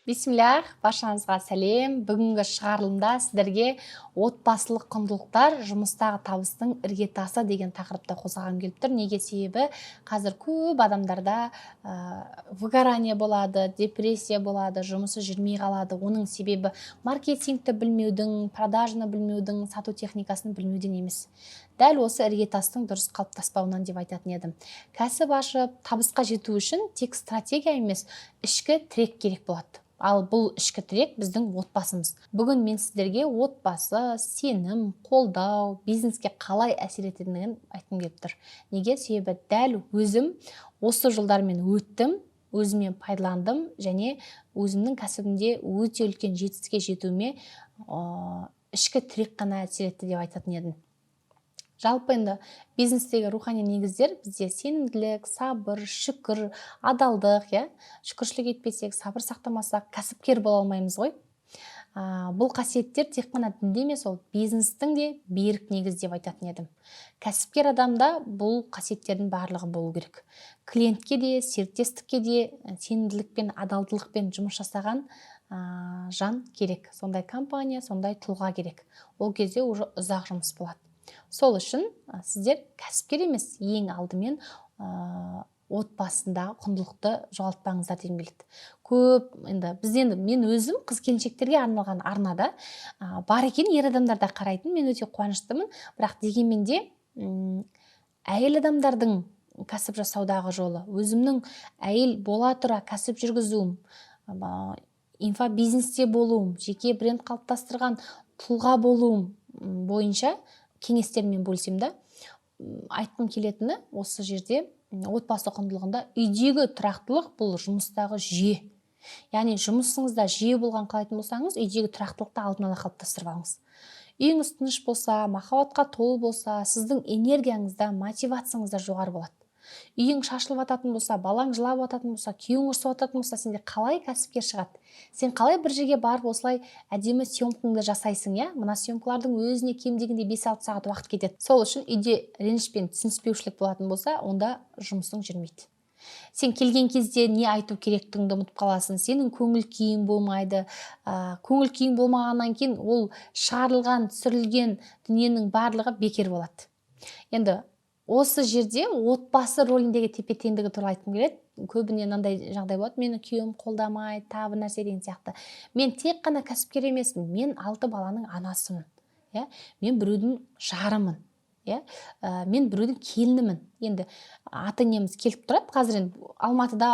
Бисмиллах, баршаңызға сәлем. Бүгінгі шығарылымда сіздерге отбасылық құндылықтар жұмыстағы табыстың іргетасы деген тақырыпты қозғағым келіп тұр. Неге? Себебі қазір көп адамдарда выгорание болады, депрессия болады, жұмысы жүрмей қалады. Оның себебі маркетингті білмеудің, продажны білмеудің, сату техникасын білмеуден емес. Дәл осы іргетастың дұрыс қалыптаспауынан деп айтатын едім. Кәсіп ашып, табысқа жету үшін тек стратегия емес, ішкі тірек керек болады. Ал бұл ішкі тірек біздің отбасымыз. Бүгін мен сіздерге отбасы, сенім, қолдау, бизнеске қалай әсер ететіндігін айтқым келіп тұр. Неге? Себебі дәл өзім осы жолдармен өттім, өзіме пайдаландым және өзімнің кәсібімде өте үлкен жетістікке жетуіме ішкі тірек қана әсер етті деп айтатын едім. Жалпы енді бизнестегі рухани негіздер бізде сенімділік, сабыр, шүкір, адалдық, шүкіршілік етпесек, сабыр сақтамасақ, кәсіпкер бола алмаймыз ғой. Бұл қасиеттер тек қана дінде емес, ол бизнестің де берік негіз деп айтатын едім. Кәсіпкер адамда бұл қасиеттердің барлығы болу керек. Клиентке де, серіктестікке де сенімділік пен адалдылықпен жұмыс жасаған жан керек. Сондай компания, сондай тұлға керек. Ол кезде уже ұзақ жұмыс болады. Сол үшін сіздер кәсіпкер емес, ең алдымен отбасындағы құндылықты жоғалтпаңыздар дегім келеді. Көп мен өзім қыз-келіншектерге арналған арнада бар екен, ер адамдар да қарайтын, мен өте қуаныштымын. Бірақ дегенмен де әйел адамдардың кәсіп жасаудағы жолы, өзімнің әйел бола тұра кәсіп жүргізуім, инфобизнесте болуым, жеке бренд қалыптастырған тұлға болуым бойынша кеңестермен бөлсем да, айтқым келетіні осы жерде отбасы құндылығында үйдегі тұрақтылық бұл жұмыстағы жүйе. Яғни жұмысыңызда жүйе болған қалайтын болсаңыз, үйдегі тұрақтылықты алдын ала қалыптастырып алыңыз. Үйіңіз тыныш болса, махаббатқа толы болса, сіздің энергияңызда, мотивацияңызда жоғары болады. Үйің шашылып жататын болса, балаң жылап жататын болса, күйеуің ұрсып жататын болса, сенде қалай кәсіпкер шығады? Сен қалай бір жерге барып осылай әдемі съемкаңды жасайсың, Мына съемкалардың өзіне кем дегенде 5-6 сағат уақыт кетеді. Сол үшін үйде реніш пен түсініспеушілік болатын болса, онда жұмысың жүрмейді. Сен келген кезде не айту керектігіңді ұмытып қаласың, сенің көңіл күйің болмайды. Көңіл күйің болмағаннан кейін ол шығарылған, түсірілген дүниенің барлығы бекер болады. Енді осы жерде отбасы рөліндегі тепе-теңдігі туралы айтқым келеді. Көбіне мынандай жағдай болады, мені күйеуім қолдамайды, тағы бір нәрсе деген сияқты. Мен тек қана кәсіпкер емеспін, мен 6 баланың анасымын. Мен біреудің жарымын. Мен біреудің келінімін. Енді ата-енеміз келіп тұрады. Қазір енді Алматыда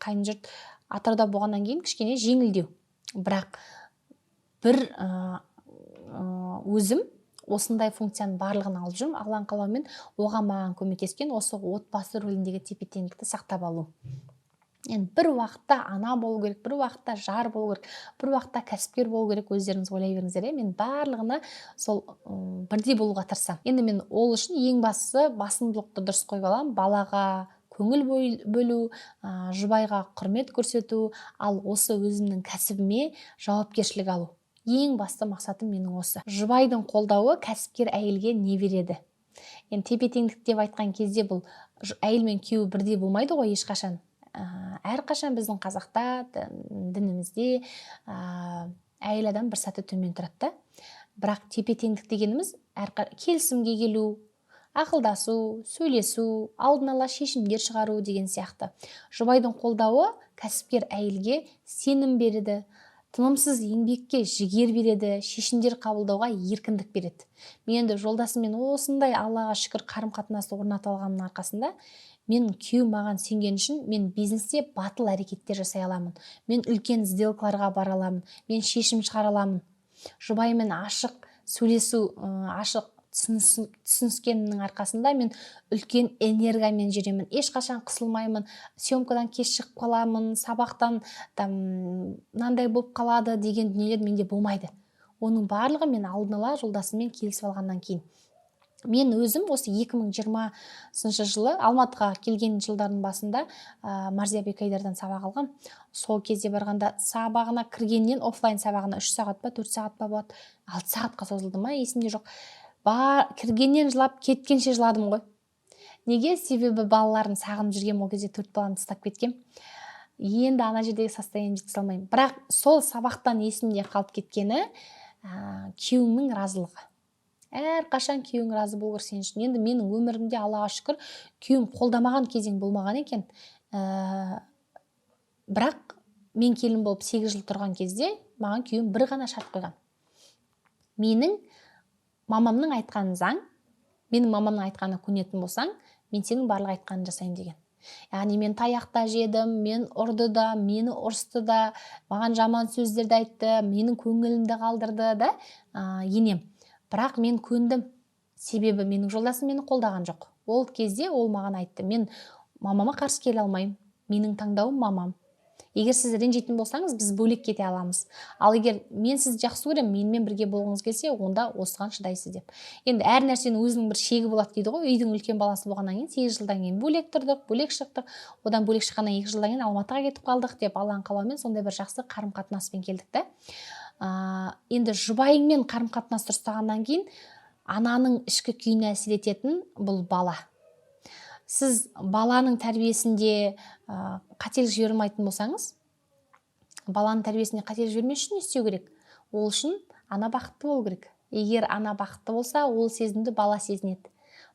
қайын жұрт Атырауда болғаннан кейін кішкене жеңілдеу. Бірақ бір өзім осындай функцияның барлығын алып жүрмін. Алланың қалауымен оған маған көмектескен осы отбасы рөліндегі тепе-теңдікті сақтап алу. Енді бір уақытта ана болу керек, бір уақытта жар болу керек, бір уақытта кәсіпкер болу керек, өздеріңіз ойлай беріңіздер. Мен барлығына сол бірдей болуға тырысамын. Енді мен ол үшін ең бастысы басымдылықты дұрыс қойып аламын. Балаға көңіл бөлу, жұбайға құрмет көрсету, ал осы өзімнің кәсібіме жауапкершілік алу. Ең басты мақсатым менің осы. Жұбайдың қолдауы кәсіпкер әйелге не береді? Енді тепе-теңдік деп айтқан кезде бұл әйел мен күйеуі бірдей болмайды ғой ешқашан. Әрқашан біздің қазақта, дінімізде әйел адам бір саты төмен тұрады. Бірақ тепе-теңдік дегеніміз келісімге келу, ақылдасу, сөйлесу, алдын ала шешімдер шығару деген сияқты. Жұбайдың қолдауы кәсіпкер әйелге сенім береді, тынымсыз еңбекке жігер береді, шешімдер қабылдауға еркіндік береді. Мен енді жолдасыммен осындай Аллаға шүкір қарым-қатынасты орната алғанның арқасында мен күйеуім маған сенген үшін мен бизнесте батыл әрекеттер жасай аламын. Мен үлкен сделкаларға бара аламын. Мен шешім шығара аламын. Жұбаймен ашық сөйлесу, ашық түсініскеннің арқасында мен үлкен энергиямен жүремін. Ешқашан қысылмаймын, съемкадан кеш шығып қаламын, сабақтан мынандай болып қалады деген дүниелер менде болмайды. Оның барлығы мен алдын ала жолдасыммен келісіп алғаннан кейін. Мен өзім осы 2020 жылы Алматыға келген жылдардың басында Марзия Бекайдардан сабақ алғам. Сол кезде барғанда сабағына кіргеннен офлайн сабағына 3 сағат па 4 сағат па болады, 6 сағатқа созылды ма есімде жоқ. Кіргеннен жылап, кеткенше жыладым ғой. Неге? Себебі балаларын сағынып жүргем, ол кезде 4 баланы тастап кеткем. енді ана жердегі состояниеме жете алмаймын. Бірақ сол сабақтан есімде қалып кеткені күйеуіңнің разылығы. Әрқашан күйеуің разы болу керек сен үшін. Енді менің өмірімде Аллаға шүкір күйеуім қолдамаған кезең болмаған екен. Бірақ мен келін болып 8 жыл тұрған кезде маған күйеуім бір ғана шарт қойған. Менің мамамның айтқаны заң, менің мамамның айтқанына көнетін болсаң, мен сенің барлық айтқанын жасаймын деген. Яғни мен таяқта жедім, мен ұрды да, мені ұрысты да, маған жаман сөздерді айтты, менің көңілімді қалдырды да, енем. Бірақ мен көндім. Себебі менің жолдасым мені қолдаған жоқ. Ол кезде ол маған айтты, мен мамама қарсы келе алмаймын. Менің таңдауым мамам. Егер сіз ренжитін болсаңыз, біз бөлек кете аламыз. Ал егер мен сізді жақсы көремін, менімен бірге болғыңыз келсе, онда осыған шыдайсыз деп. Енді әр нәрсенің өзінің бір шегі болады дейді ғой. Үйдің үлкен баласы болғаннан кейін 8 жылдан кейін бөлек тұрдық, бөлек шықтық. Одан бөлек шыққаннан 2 жылдан кейін Алматыға кетіп қалдық деп, Алланың қалауымен сондай бір жақсы қарым-қатынаспен келдік та. Енді жұбайыңмен қарым-қатынас ұстағаннан кейін ананың ішкі күйіне әсер ететін бұл бала. Сіз баланың тәрбиесінде қателік жібермейтін болсаңыз, баланың тәрбиесінде қателік жібермес үшін не істеу керек? Ол үшін ана бақытты болу керек. Егер ана бақытты болса, ол сезімді бала сезінеді.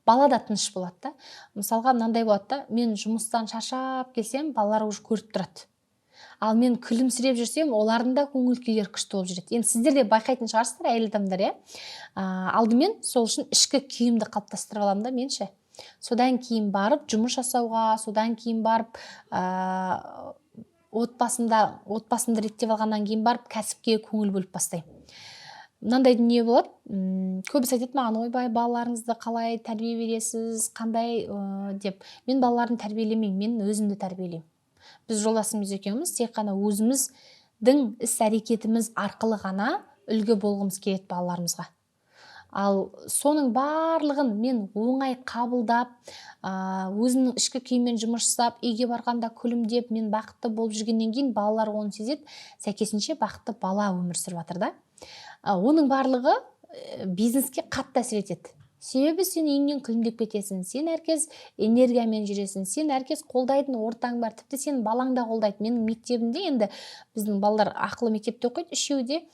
Бала да тыныш болады да. Мысалға мынандай болады да, мен жұмыстан шаршап келсем, балалар уже көріп тұрады. Ал мен күлімсіреп жүрсем, олардың да көңіл күйлері күшті болып жүреді. Енді сіздер де байқайтын шығарсыздар, әйел адамдар, алдымен сол үшін ішкі күйімді қалыптастырып аламын да менше. Содан кейін барып жұмыс жасауға, содан кейін барып отбасымды реттеп алғаннан кейін барып кәсіпке көңіл бөліп бастаймын. Мынандай дүние болады, көбісі айтады маған, ойбай, балаларыңызды қалай тәрбие бересіз, қандай деп. Мен балаларын тәрбиелемеймін, мен өзімді тәрбиелеймін. Біз жолдасымыз екеуміз тек қана өзіміздің іс-әрекетіміз арқылы ғана үлгі болғымыз келеді балаларымызға. Ал соның барлығын мен оңай қабылдап, өзімнің ішкі күйіммен жұмыс жасап, үйге барғанда күлімдеп, мен бақытты болып жүргеннен кейін балалар оны сезеді, сәйкесінше бақытты бала өмір сүріп жатыр да. Оның барлығы бизнеске қатты әсер етеді. Себебі сен үйіңнен күлімдеп кетесің, сен әркез энергиямен жүресің, сен әркез қолдайтын ортаң бар, тіпті сен балаң да қолдайды. Менің мектебімде енді біздің балалар ақылы мектепте оқиды, үшеуі де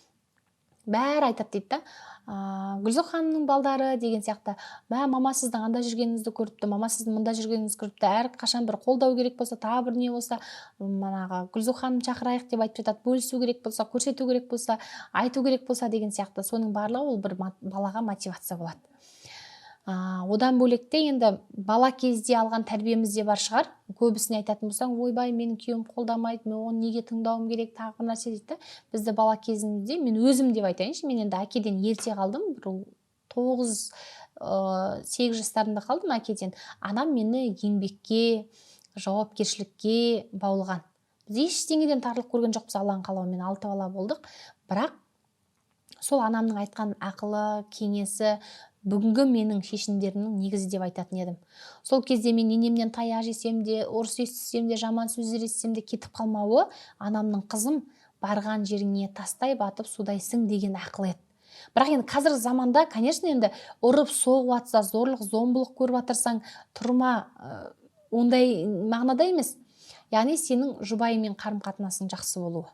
бәрі айтады дейді да, Гүлзу ханымның балдары деген сияқты, мама сіздің анда жүргеніңізді көріпті, мама сіздің мында жүргеніңізді көріпті, әрқашан бір қолдау керек болса, тағы бір не болса, Гүлзу ханым шақырайық деп айтып жатады, бөлісу керек болса, көрсету керек болса, айту керек болса деген сияқты. Соның барлығы ол бір балаға мотивация болады. Одан бөлекте енді бала кезде алған тәрбиеміз де бар шығар. Көбісіне айтатын болсаң, ойбай, менің күйеуім қолдамайды, мен оны неге тыңдауым керек, тағы бір нәрсе дейді. Бізді бала кезімізде, мен өзім деп айтайыншы, мен енді әкеден ерте қалдым, 9-8 жастарында қалдым әкеден. Анам мені еңбекке, жауапкершілікке баулыған. Біз ештеңеден тарлық көрген жоқпыз, Алланың қалауымен 6 бала болдық. Бірақ сол анамның айтқан ақылы, кеңесі бүгінгі менің шешімдерімнің негізі деп айтатын едім. Сол кезде мен енемнен таяқ жесем де, ұрыс естісем де, жаман сөздер естісем де кетіп қалмауы, анамның қызым барған жеріңе тастай батып судайсың деген ақыл еді. Бірақ енді қазіргі заманда, конечно, енді ұрып соғып атса, зорлық, зомбылық көріп атырсаң, тұрма, ондай мағынада емес. Яғни сенің жұбайыңмен қарым-қатынасың жақсы болуы.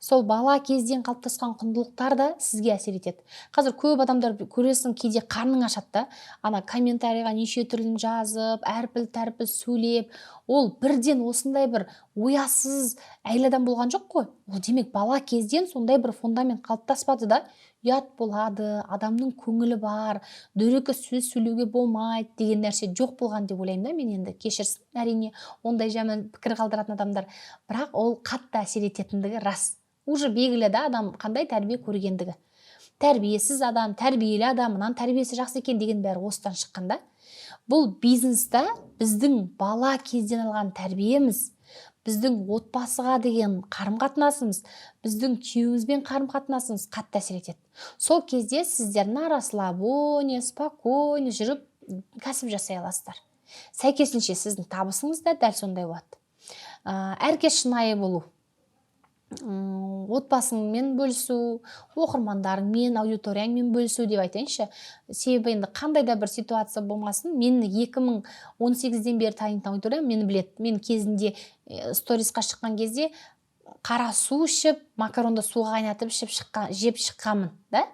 Сол бала кезден қалыптасқан құндылықтар да сізге әсер етеді. Қазір көп адамдар көресің, кейде қарның ашады да, ана комментарийға неше түрлін жазып, әрпіл-тәрпіл сөйлеп, ол бірден осындай бір оясыз әйел адам болған жоқ қой. Ол демек бала кезден сондай бір фундамент қалыптаспады да, ұят болады, адамның көңілі бар, дөрекі сөз сөйлеуге болмайды деген нәрсе жоқ болған деп ойлаймын да. Мен енді кешірсін, әрине, ондай жаман пікір қалдыратын адамдар, бірақ ол қатты әсер ететіндігі рас. Уже белгілі да адам қандай тәрбие көргендігі. Тәрбиесіз адам, тәрбиелі адам, мынан тәрбиесі жақсы екен деген бәрі осыдан шыққанда. Бұл бизнеста біздің бала кезден алған тәрбиеміз, біздің отбасыға деген қарым-қатынасымыз, біздің күйеуімізбен қарым-қатынасымыз қатты әсер етеді. Сол кезде сіздер на расслабоне, спокойно жүріп кәсіп жасай аласыздар. Сәйкесінше сіздің табысыңыз да дәл сондай болады. Әркез шынайы болу. отбасыңмен бөлісу, оқырмандарыңмен, аудиторияңмен бөлісу деп айтайыншы. Себебі енді қандай да бір ситуация болмасын, мені 2018-ден бері танитын аудиториям мені біледі. Мен кезінде сторисқа шыққан кезде қара су ішіп, макаронды суға қайнатып жеп шыққанмын, да?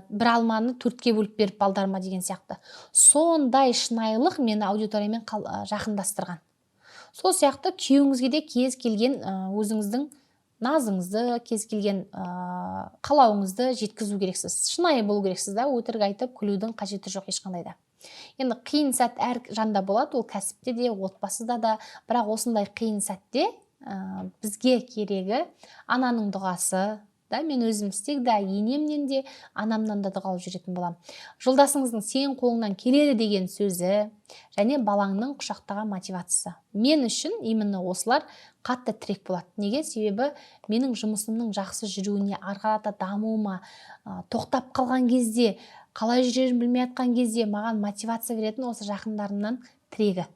Бір алманы 4-ке бөліп беріп балдарыма деген сияқты. Сондай шынайылық мені аудиториямен жақындастырған. Сол сияқты күйеуіңізге де кез келген өзіңіздің назыңызды, кез келген қалауыңызды жеткізу керексіз. Шынайы болу керексіз, да? Өтірік айтып күлудің қажеті жоқ ешқандай да. Енді қиын сәт әр жанда болады, ол кәсіпте де, отбасыда да. Бірақ осындай қиын сәтте бізге керегі ананың дұғасы, да, мен өзім всегда енемнен де, анамнан да дұға алып жүретін боламын. Жолдасыңыздың сен қолыңнан келеді деген сөзі және балаңның құшақтаған мотивациясы. Мен үшін именно осылар қатты тірек болады. Неге? Себебі менің жұмысымның жақсы жүруіне, ары қарата дамуыма, тоқтап қалған кезде, қалай жүрерін білмей жатқан кезде маған мотивация беретін осы жақындарымнан тірегі.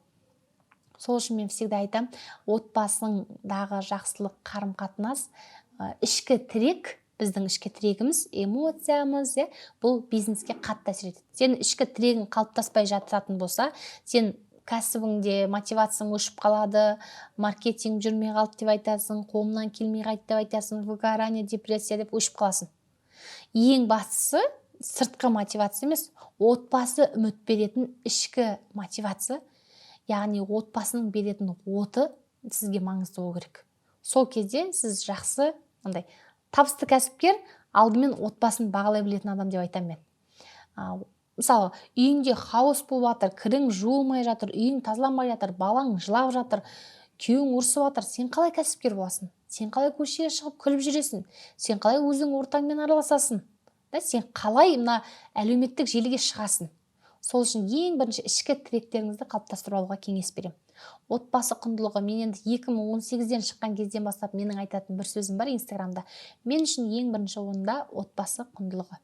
Сол үшін мен всегда айтам, отбасыңдағы жақсылық, қарым-қатынас, ішкі тірек, біздің ішкі тірегіміз, эмоциямыз, бұл бизнеске қатты әсер етеді. Сен ішкі тірегің қалыптаспай жататын болса, сен кәсібіңде мотивацияң өшіп қалады, маркетинг жүрмей қалды деп айтасың, қолымнан келмей қайтты деп айтасың, выгорание, депрессия деп өшіп қаласың. Ең бастысы сыртқы мотивация емес, отбасы үміт беретін ішкі мотивация, яғни отбасының беретін оты сізге маңызды болу керек. Сол кезде сіз жақсы, табысты кәсіпкер, алдымен отбасын бағалай білетін адам деп айтам мен. Мысалы, үйіңде хаос болып жатыр, кірің жуылмай жатыр, үйің тазаланбай жатыр, балаң жылап жатыр, күйеуің ұрсып жатыр, сен қалай кәсіпкер боласың? Сен қалай көшеге шығып күліп жүресің? Сен қалай өзің ортаңмен араласасың? Сен қалай мына әлеуметтік желіге шығасың? Сол үшін ең бірінші ішкі тіректеріңізді қалыптастырып алуға кеңес беремін. Отбасы құндылығы, мен енді 2018-ден шыққан кезден бастап менің айтатын бір сөзім бар Инстаграмда. Мен үшін ең бірінші орында отбасы құндылығы.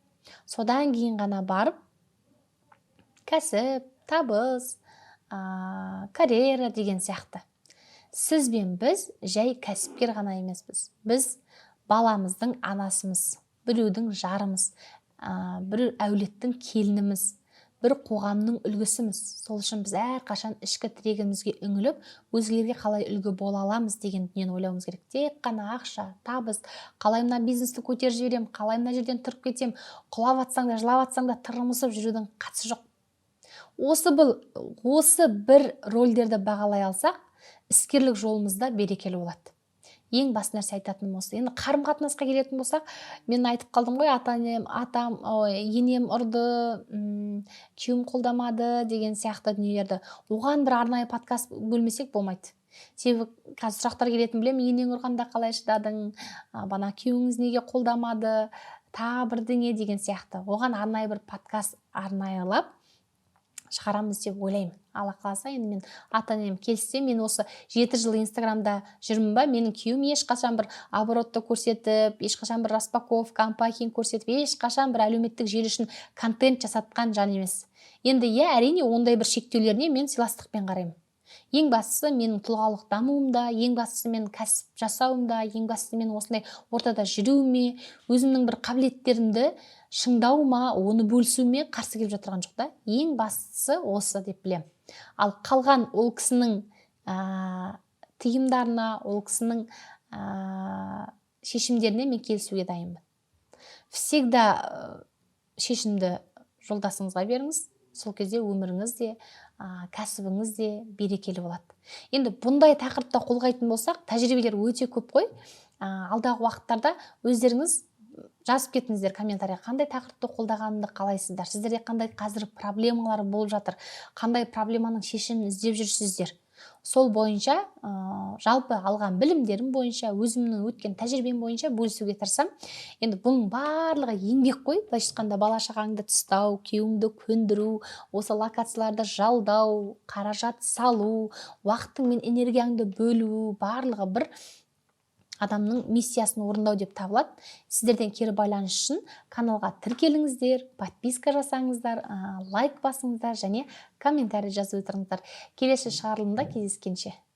Содан кейін ғана барып кәсіп, табыс, карьера деген сияқты. Сіз бен біз жай кәсіпкер ғана емеспіз. Біз баламыздың анасымыз, біреудің жарымыз, бір әулеттің келініміз, бір қоғамның үлгісіміз. Сол үшін біз әрқашан ішкі тірегімізге үңіліп, өзгелерге қалай үлгі бола аламыз деген дүниені ойлауымыз керек. Тек қана ақша, табыс, қалай мына бизнесті көтеріп жіберем, қалай мына жерден тұрып кетем, құлап атсаң да, жылап атсаң да тырмысып жүрудің қатысы жоқ. Осы бір рөлдерді бағалай алсақ, іскерлік жолымызда берекелі болады. Ең басты нәрсе айтатыным осы. Енді қарым-қатынасқа келетін болсақ, мен айтып қалдым ғой, енем ұрды, күйеуім қолдамады деген сияқты дүниелерді. Оған бір арнайы подкаст бөлмесек болмайды. Себебі қазір сұрақтар келетін білем, енең ұрғанда қалай шыдадың, бана күйеуіңіз неге қолдамады, тағы бірдеңе деген сияқты. Оған арнайы бір подкаст арнайылап шығарамыз деп ойлаймын. Алла қаласа, енді мен ата-анем келсе, мен осы 7 жыл Инстаграмда жүрмін ба, менің күйеуім ешқашан бір оборотты көрсетіп, ешқашан бір распаковка, анпакинг көрсетіп, ешқашан бір әлеуметтік желі үшін контент жасатқан жан емес. Енді әрине ондай бір шектеулеріне мен сыйластықпен қараймын. Ең бастысы менің тұлғалық дамуымда, ең бастысы мен кәсіп жасауымда, ең бастысы мен осындай ортада жүруіме, өзімнің бір қабілеттерімді шыңдауыма, оны бөлісуіме қарсы келіп жатырған жоқ та. Ең бастысы осы деп білем. Ал қалған ол кісінің тыйымдарына, ол кісінің шешімдеріне мен келісуге дайынмын. Всегда шешімді жолдасыңызға беріңіз. Сол кезде өміріңіз де, кәсібіңіз де берекелі болады. Енді бұндай тақырыпта қозғайтын болсақ, тәжірибелер өте көп қой. Алдағы уақыттарда өздеріңіз жазып кетіңіздер комментарийға, қандай тақырыпты қолдағанымды қалайсыздар, сіздерде қандай қазір проблемалар болып жатыр, қандай проблеманың шешімін іздеп жүрсіздер. Сол бойынша, жалпы алған білімдерім бойынша, өзімнің өткен тәжірибем бойынша бөлісуге тырысам. Енді бұның барлығы еңбек қой, былайша айтқанда бала-шағаңды тастау, күйеуіңді көндіру, осы локацияларды жалдау, қаражат салу, уақытың мен энергияңды бөлу, барлығы бір адамның миссиясын орындау деп табылады. Сіздерден кері байланыс үшін каналға тіркеліңіздер, подписка жасаңыздар, лайк басыңыздар және комментарий жазып отырыңыздар. Келесі шығарылымда кездескенше.